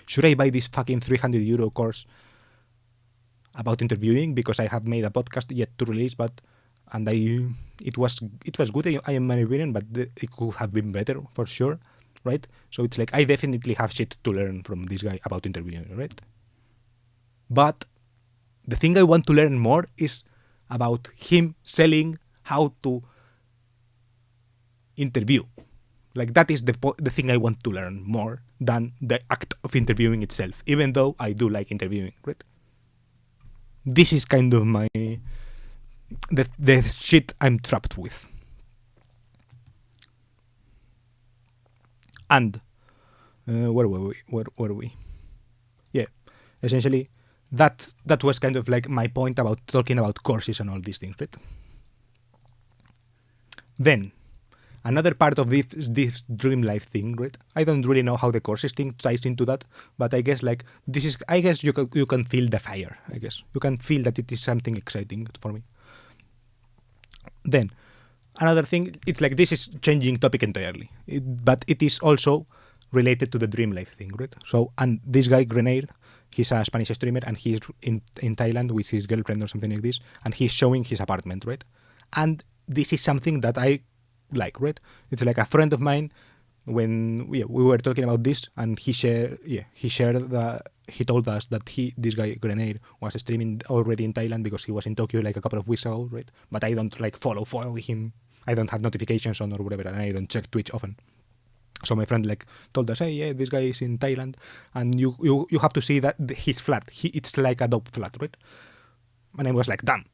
should I buy this fucking €300 course about interviewing, because I have made a podcast yet to release, it was good in my opinion, but it could have been better for sure, right? So it's like, I definitely have shit to learn from this guy about interviewing, right? But the thing I want to learn more is about him selling how to interview. Like, that is the thing I want to learn more than the act of interviewing itself, even though I do like interviewing, right? This is kind of the shit I'm trapped with. And where were we? Yeah, essentially that was kind of like my point about talking about courses and all these things, right? Then another part of this dream life thing, right? I don't really know how the courses thing ties into that, but I guess like this is, I guess you can feel the fire. I guess you can feel that it is something exciting for me. Then, another thing, it's like this is changing topic entirely, but it is also related to the dream life thing, right? So, and this guy, Grenheir, he's a Spanish streamer and he's in Thailand with his girlfriend or something like this, and he's showing his apartment, right? And this is something that I like, right? It's like a friend of mine, when we were talking about this, and he told us that this guy Grenheir was streaming already in Thailand because he was in Tokyo like a couple of weeks ago, right? But I don't like follow him. I don't have notifications on or whatever, and I don't check Twitch often. So my friend like told us, hey, yeah, this guy is in Thailand, and you have to see that his flat. It's like a dope flat, right? And I was like, damn.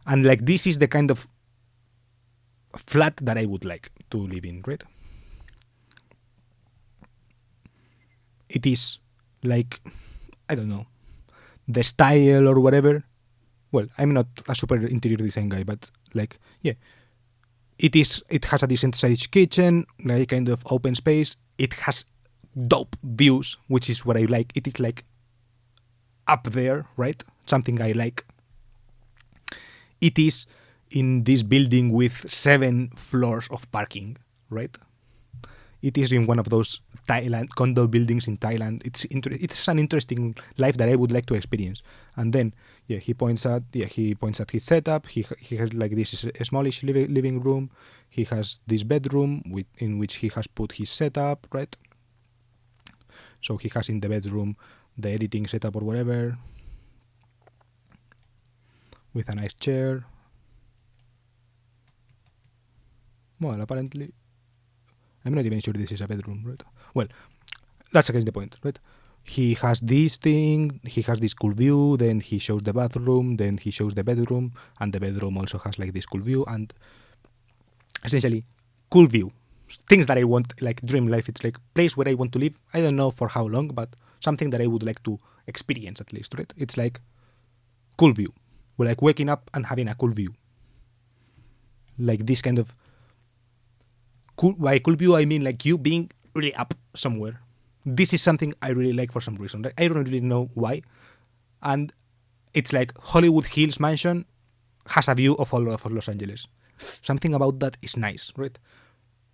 And like this is the kind of flat that I would like to live in, right? It is like, I don't know, the style or whatever. Well, I'm not a super interior design guy, but like, yeah, it has a decent sized kitchen, like kind of open space. It has dope views, which is what I like. It is like up there, right? Something I like. It is in this building with 7 floors of parking, right? It is in one of those Thailand condo buildings in Thailand. It's an interesting life that I would like to experience. And then, he points at his setup. He has like this smallish living room. He has this bedroom in which he has put his setup, right? So he has in the bedroom the editing setup or whatever, with a nice chair. Well, apparently, I'm not even sure this is a bedroom, right? Well, that's against the point, right? He has this thing, he has this cool view, then he shows the bathroom, then he shows the bedroom, and the bedroom also has like this cool view, and essentially, cool view. Things that I want, like dream life, it's like place where I want to live. I don't know for how long, but something that I would like to experience at least, right? It's like cool view. We're like waking up and having a cool view. Like this kind of cool, by cool view, I mean like you being really up somewhere. This is something I really like for some reason. I don't really know why. And it's like Hollywood Hills Mansion has a view of all of Los Angeles. Something about that is nice, right?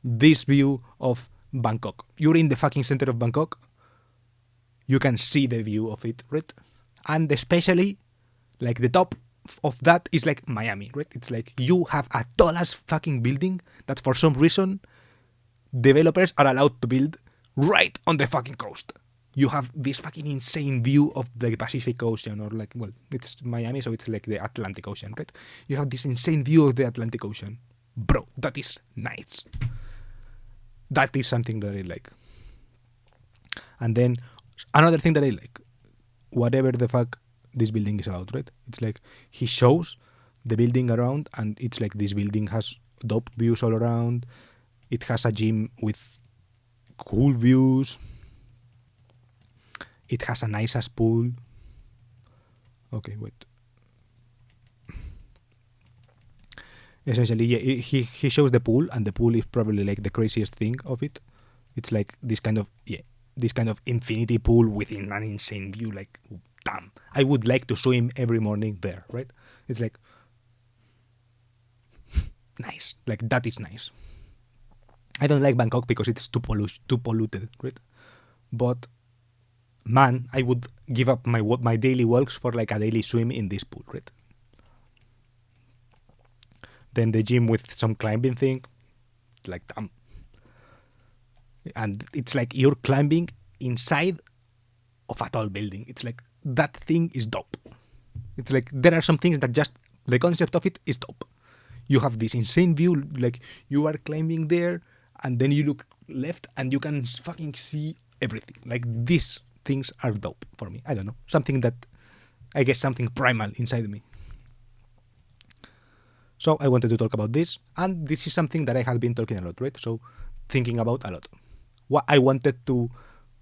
This view of Bangkok. You're in the fucking center of Bangkok. You can see the view of it, right? And especially, like the top of that is like Miami, right? It's like you have a tall ass fucking building that for some reason developers are allowed to build right on the fucking coast. You have this fucking insane view of the Pacific Ocean, or like, well, it's Miami, so it's like the Atlantic Ocean, right? You have this insane view of the Atlantic Ocean. Bro, that is nice. That is something that I like. And then another thing that I like, whatever the fuck this building is about, right? It's like he shows the building around, and it's like this building has dope views all around. It has a gym with cool views. It has a nice ass pool. Okay, wait. Essentially, yeah, he shows the pool, and the pool is probably like the craziest thing of it. It's like this kind of infinity pool within an insane view. Like, damn, I would like to swim every morning there, right? It's like nice. Like that is nice. I don't like Bangkok because it's too polluted, right? But man, I would give up my daily walks for like a daily swim in this pool, right? Then the gym with some climbing thing, like damn. And it's like you're climbing inside of a tall building. It's like that thing is dope. It's like there are some things that just the concept of it is dope. You have this insane view, like you are climbing there, and then you look left and you can fucking see everything. Like these things are dope for me. I don't know. Something that, I guess, something primal inside me. So I wanted to talk about this, and this is something that I have been talking a lot, right? So thinking about a lot. What I wanted to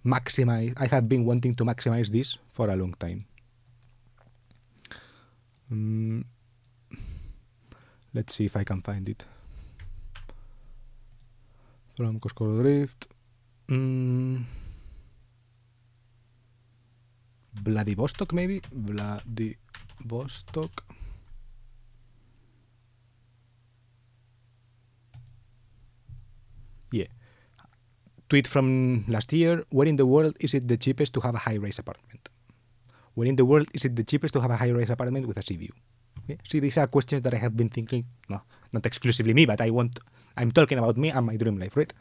maximize, I have been wanting to maximize this for a long time. Let's see if I can find it. From Cosco Drift. Vladivostok, maybe? Vladivostok. Yeah. Tweet from last year: where in the world is it the cheapest to have a high-rise apartment? Where in the world is it the cheapest to have a high-rise apartment with a sea view? Yeah? See, these are questions that I have been thinking. No, not exclusively me, but I'm talking about me and my dream life, right?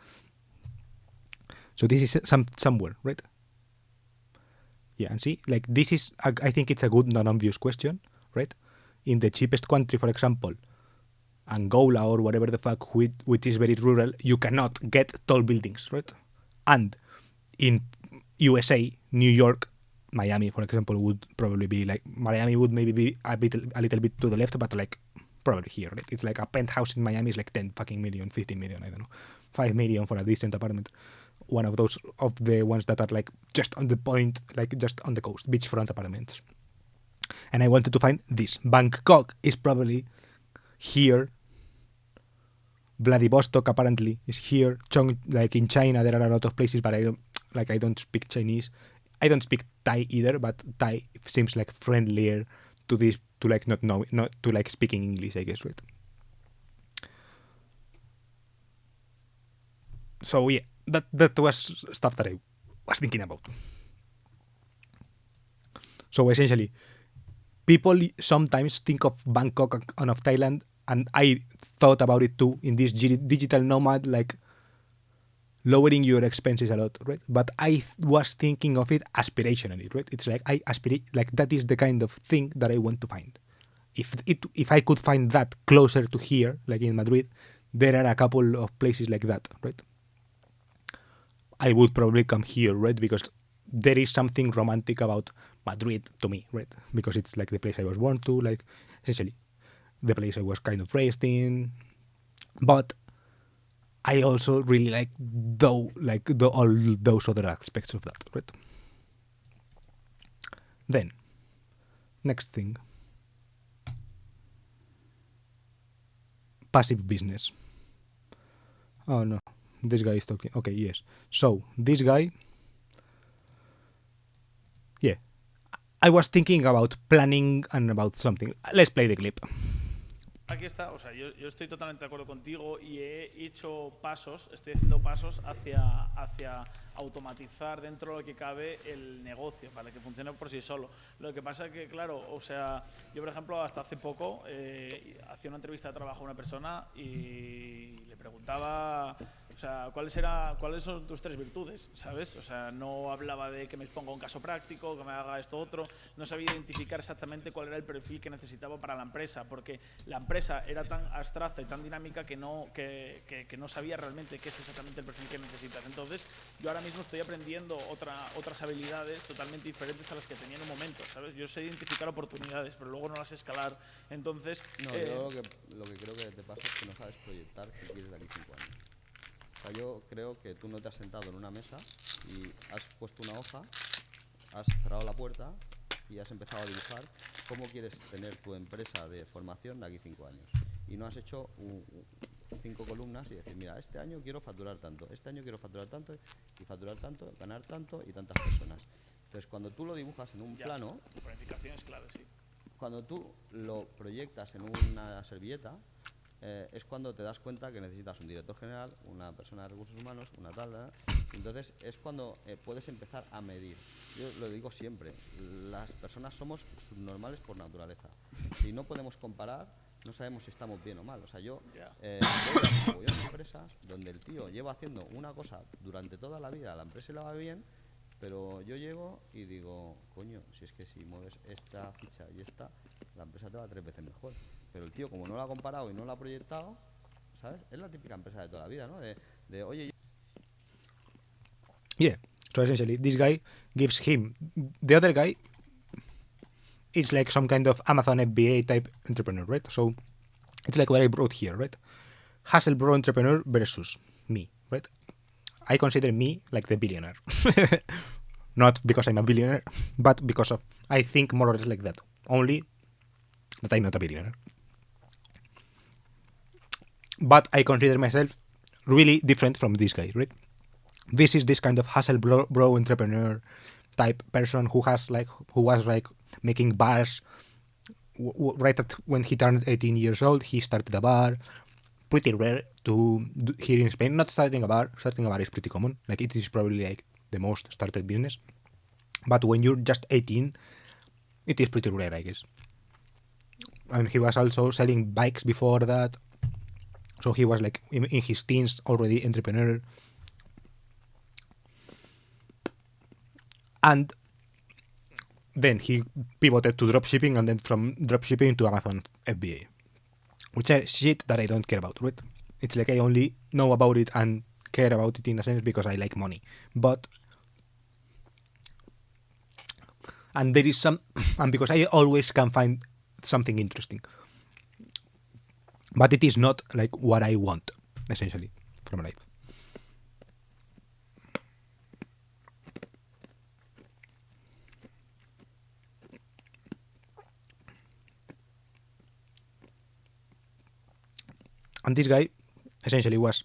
So this is somewhere, right? Yeah, and see, like this is, I think it's a good non-obvious question, right? In the cheapest country, for example, Angola or whatever the fuck, which is very rural, you cannot get tall buildings, right? And in USA, New York, Miami, for example, would probably be like, Miami would maybe be a little bit to the left, but like probably here, right? It's like a penthouse in Miami is like 10 fucking million, 15 million, I don't know, 5 million for a decent apartment. One of those, of the ones that are like just on the point, like just on the coast, beachfront apartments. And I wanted to find this. Bangkok is probably here. Vladivostok apparently is here. Like in China, there are a lot of places, but I don't speak Chinese. I don't speak Thai either, but Thai seems like friendlier to this, to like not to like speaking English, I guess, right? So yeah, that was stuff that I was thinking about. So essentially, people sometimes think of Bangkok and of Thailand, and I thought about it too in this digital nomad, like lowering your expenses a lot, right? But I was thinking of it aspirationally, right? It's like I aspirate, like that is the kind of thing that I want to find. If I could find that closer to here, like in Madrid, there are a couple of places like that, right? I would probably come here, right? Because there is something romantic about Madrid to me, right? Because it's like the place I was born to, like essentially the place I was kind of raised in. But I also really like all those other aspects of that, right? Then, next thing. Passive business. Oh no, this guy is talking. Okay, yes. So, this guy, yeah. I was thinking about planning and about something. Let's play the clip. Aquí está, o sea, yo estoy totalmente de acuerdo contigo y estoy haciendo pasos hacia automatizar dentro de lo que cabe el negocio para que funcione por sí solo. Lo que pasa es que, claro, o sea, yo por ejemplo hasta hace poco hacía una entrevista de trabajo a una persona y le preguntaba, o sea, ¿cuáles son tus 3 virtudes? ¿Sabes? O sea, no hablaba de que me exponga un caso práctico, que me haga esto otro, no sabía identificar exactamente cuál era el perfil que necesitaba para la empresa, porque la empresa era tan abstracta y tan dinámica que no sabía realmente qué es exactamente el perfil que necesitas. Entonces, yo ahora mismo estoy aprendiendo otras habilidades totalmente diferentes a las que tenía en un momento, ¿sabes? Yo sé identificar oportunidades, pero luego no las sé escalar. Entonces, no, yo lo que creo que te pasa es que no sabes proyectar qué quieres de aquí 5 años. O sea, yo creo que tú no te has sentado en una mesa y has puesto una hoja, has cerrado la puerta y has empezado a dibujar cómo quieres tener tu empresa de formación de aquí 5 años. Y no has hecho 5 columnas y decir, mira, este año quiero facturar tanto, este año quiero facturar tanto y facturar tanto, ganar tanto y tantas personas. Entonces, cuando tú lo dibujas en un plano, planificación es clave, sí. Cuando tú lo proyectas en una servilleta, es cuando te das cuenta que necesitas un director general, una persona de recursos humanos, una tal, entonces es cuando puedes empezar a medir. Yo lo digo siempre, las personas somos subnormales por naturaleza. Si no podemos comparar, no sabemos si estamos bien o mal. O sea, yo voy a empresas donde el tío lleva haciendo una cosa durante toda la vida, la empresa le va bien, pero yo llego y digo, coño, si es que si mueves esta ficha y esta, la empresa te va 3 veces mejor. Pero el tío, como no lo ha comparado y no lo ha proyectado, ¿sabes? Es la típica empresa de toda la vida, ¿no? De oye... Yeah, so essentially, this guy gives him... The other guy is like some kind of Amazon FBA type entrepreneur, right? So it's like what I brought here, right? Hustle bro entrepreneur versus me, right? I consider me like the billionaire. Not because I'm a billionaire, but because of I think more or less like that. Only that I'm not a billionaire. But I consider myself really different from this guy, right? This is this kind of hustle bro entrepreneur type person who was making bars right when he turned 18 years old. He started a bar, pretty rare to do here in Spain. Not starting a bar is pretty common. Like it is probably like the most started business. But when you're just 18, it is pretty rare, I guess. And he was also selling bikes before that. So he was like in his teens already entrepreneur. And then he pivoted to dropshipping, and then from dropshipping to Amazon FBA, which are shit that I don't care about, right? It's like I only know about it and care about it in a sense because I like money. And there is some, and because I always can find something interesting. But it is not like what I want, essentially, from life. And this guy essentially was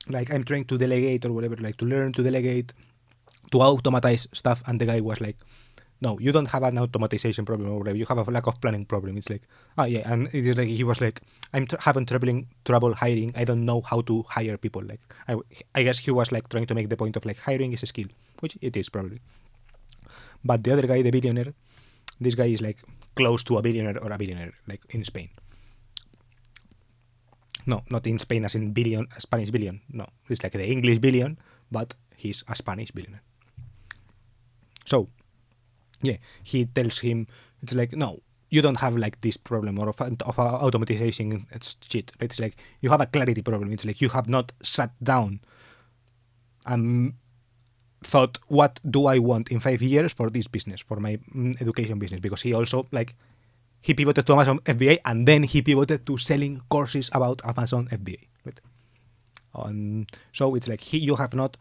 like, I'm trying to delegate or whatever, like to learn to delegate, to automatize stuff. And the guy was like, no, you don't have an automatization problem or whatever. You have a lack of planning problem. It's like, oh yeah. And it is like, he was like, I'm having trouble hiring. I don't know how to hire people. Like, I guess he was like trying to make the point of like hiring is a skill, which it is probably. But the other guy, the billionaire, this guy is like close to a billionaire or a billionaire, like in Spain. No, not in Spain as in billion, Spanish billion. No, it's like the English billion, but he's a Spanish billionaire. So, yeah, he tells him, it's like, no, you don't have like this problem of automatization. It's shit. It's like you have a clarity problem. It's like you have not sat down and thought, what do I want in 5 years for this business, for my education business? Because he also like, he pivoted to Amazon FBA and then he pivoted to selling courses about Amazon FBA. Right? So it's like you have not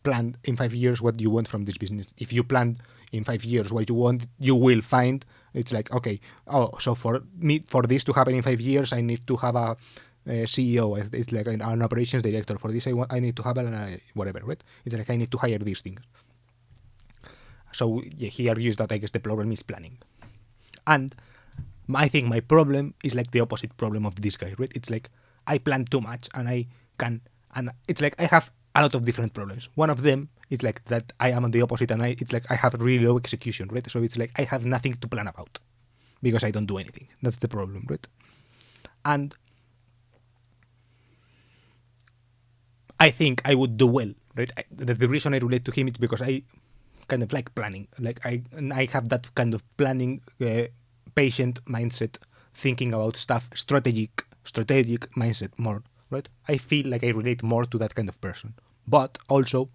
planned in 5 years what you want from this business. If you planned in 5 years what you want, you will find it's like, okay, so for this to happen in 5 years, I need to have a CEO. It's like an operations director. For this, I need to have whatever, right? It's like I need to hire these things. So yeah, he argues that I guess the problem is planning. And I think my problem is like the opposite problem of this guy, right? It's like I plan too much and it's like I have a lot of different problems. One of them is like that I am on the opposite and it's like I have really low execution, right? So it's like I have nothing to plan about because I don't do anything. That's the problem, right? And I think I would do well, right? The reason I relate to him is because I kind of like planning. Like I have that kind of planning, patient mindset, thinking about stuff, strategic mindset more, right? I feel like I relate more to that kind of person. But also,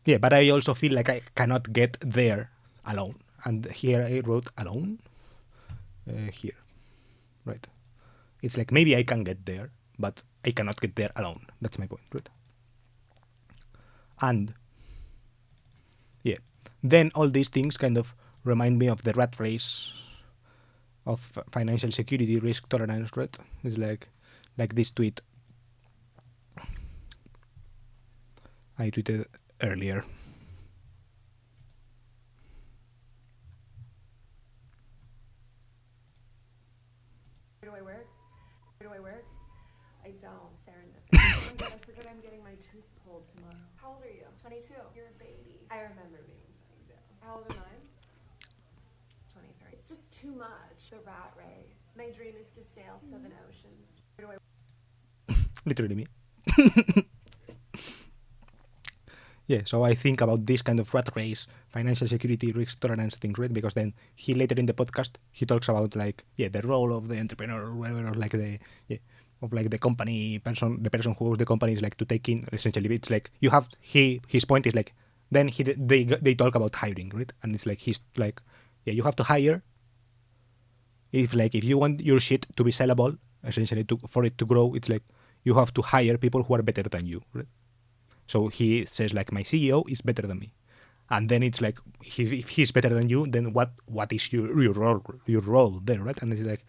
yeah, but I also feel like I cannot get there alone. And here I wrote alone, here, right? It's like maybe I can get there, but I cannot get there alone. That's my point, right? And yeah, then all these things kind of remind me of the rat race of financial security, risk tolerance, right? It's like this tweet I tweeted earlier. Where do I wear it? I don't. Serendipity. Oh my god, I forgot I'm getting my tooth pulled tomorrow. How old are you? 22. You're a baby. I remember being 22. How old am I? 23. It's just too much. The rat race. My dream is to sail 7 oceans. Where do I... Literally me. Yeah, so I think about this kind of rat race, financial security, risk tolerance things, right? Because then he later in the podcast, he talks about like, yeah, the role of the entrepreneur or whatever, or like the company person, the person who owns the company is like to take in, essentially, it's like you have, his point is like, then they talk about hiring, right? And it's like, he's like, yeah, you have to hire. If you want your shit to be sellable, essentially for it to grow, it's like, you have to hire people who are better than you, right? So he says like, my CEO is better than me. And then it's like, if he's better than you, then what is your role there, right? And it's like,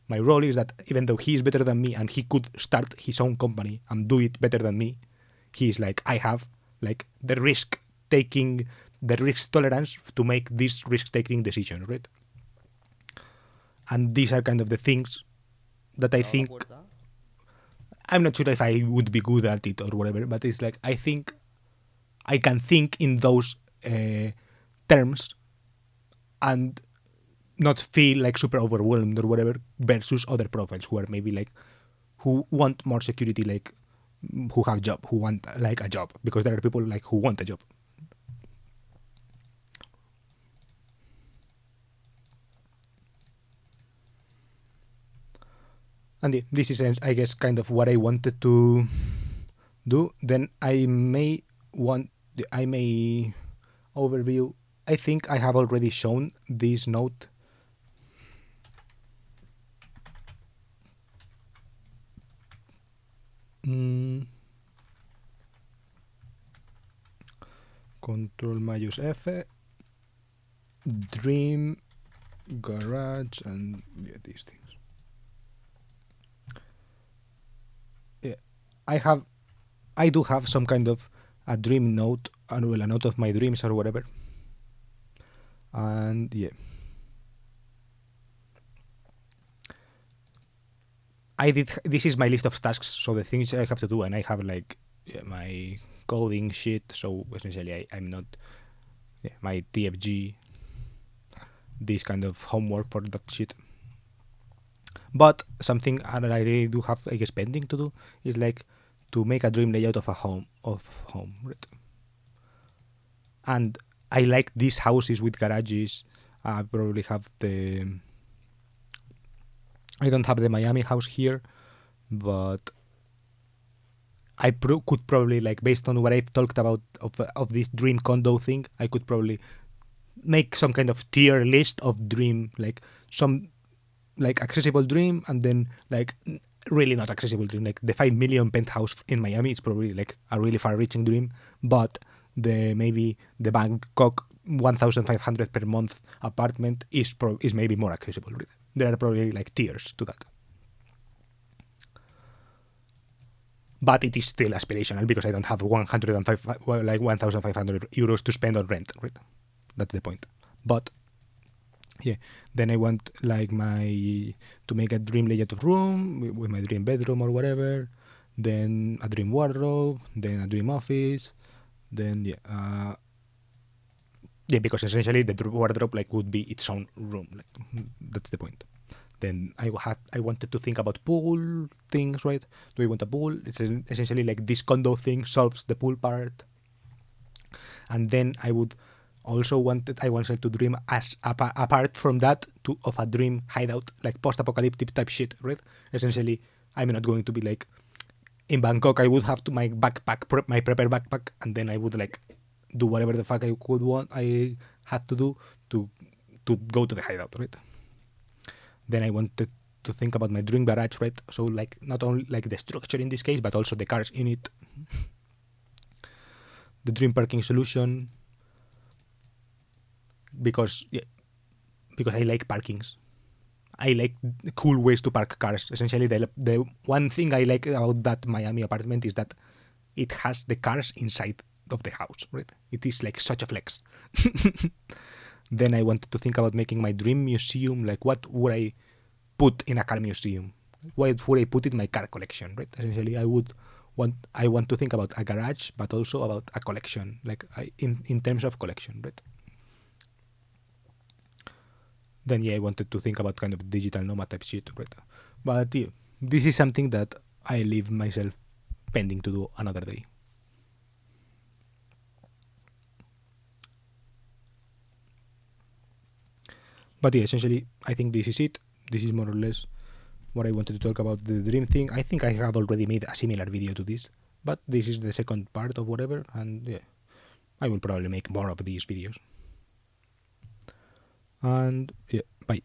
my role is that even though he is better than me and he could start his own company and do it better than me, he's like, I have like the risk tolerance to make these risk-taking decisions, right? And these are kind of the things that I Abro la think, puerta. I'm not sure if I would be good at it or whatever, but it's like I think I can think in those terms and not feel like super overwhelmed or whatever versus other profiles who are maybe like who want more security, like who have job, who want like a job, because there are people like who want a job. And yeah, this is, I guess, kind of what I wanted to do. Then I may overview. I think I have already shown this note. Control Mayus F, Dream, Garage, and yeah, these things. Yeah, I do have some kind of a dream note, a note of my dreams or whatever. And yeah, this is my list of tasks, so the things I have to do, and I have like my coding shit, so essentially I'm not my TFG, this kind of homework for that shit. But something that I really do have, I guess, pending to do is like to make a dream layout of a home, right? And I like these houses with garages. I probably have I don't have the Miami house here, but I could probably, like, based on what I've talked about of this dream condo thing, I could probably make some kind of tier list of dream, like some like accessible dream, and then like really not accessible dream, like the 5 million penthouse in Miami is probably like a really far-reaching dream, but maybe the Bangkok 1,500 per month apartment is maybe more accessible. There are probably like tiers to that. But it is still aspirational because I don't have 1,500 euros to spend on rent, right? That's the point. But yeah, then I want like to make a dream layout of room with my dream bedroom or whatever, then a dream wardrobe, then a dream office, then because essentially the wardrobe like would be its own room, like that's the point. Then I wanted to think about pool things, right? Do I want a pool? It's essentially like this condo thing solves the pool part. And then I wanted to dream as apart from that of a dream hideout, like post-apocalyptic type shit, right? Essentially, I'm not going to be like in Bangkok. I would have to my backpack, my prepper backpack, and then I would like do whatever the fuck I had to do to go to the hideout, right? Then I wanted to think about my dream garage, right? So like not only like the structure in this case, but also the cars in it. The dream parking solution, because I like parkings. I like cool ways to park cars. Essentially, the one thing I like about that Miami apartment is that it has the cars inside of the house, right? It is like such a flex. Then I wanted to think about making my dream museum. Like, what would I put in a car museum? What would I put in my car collection, right? Essentially, I want to think about a garage, but also about a collection, like in terms of collection, right? Then I wanted to think about kind of digital nomad type shit, right? But this is something that I leave myself pending to do another day. But essentially, I think this is it. This is more or less what I wanted to talk about the dream thing. I think I have already made a similar video to this, but this is the second part of whatever, and I will probably make more of these videos. And bye.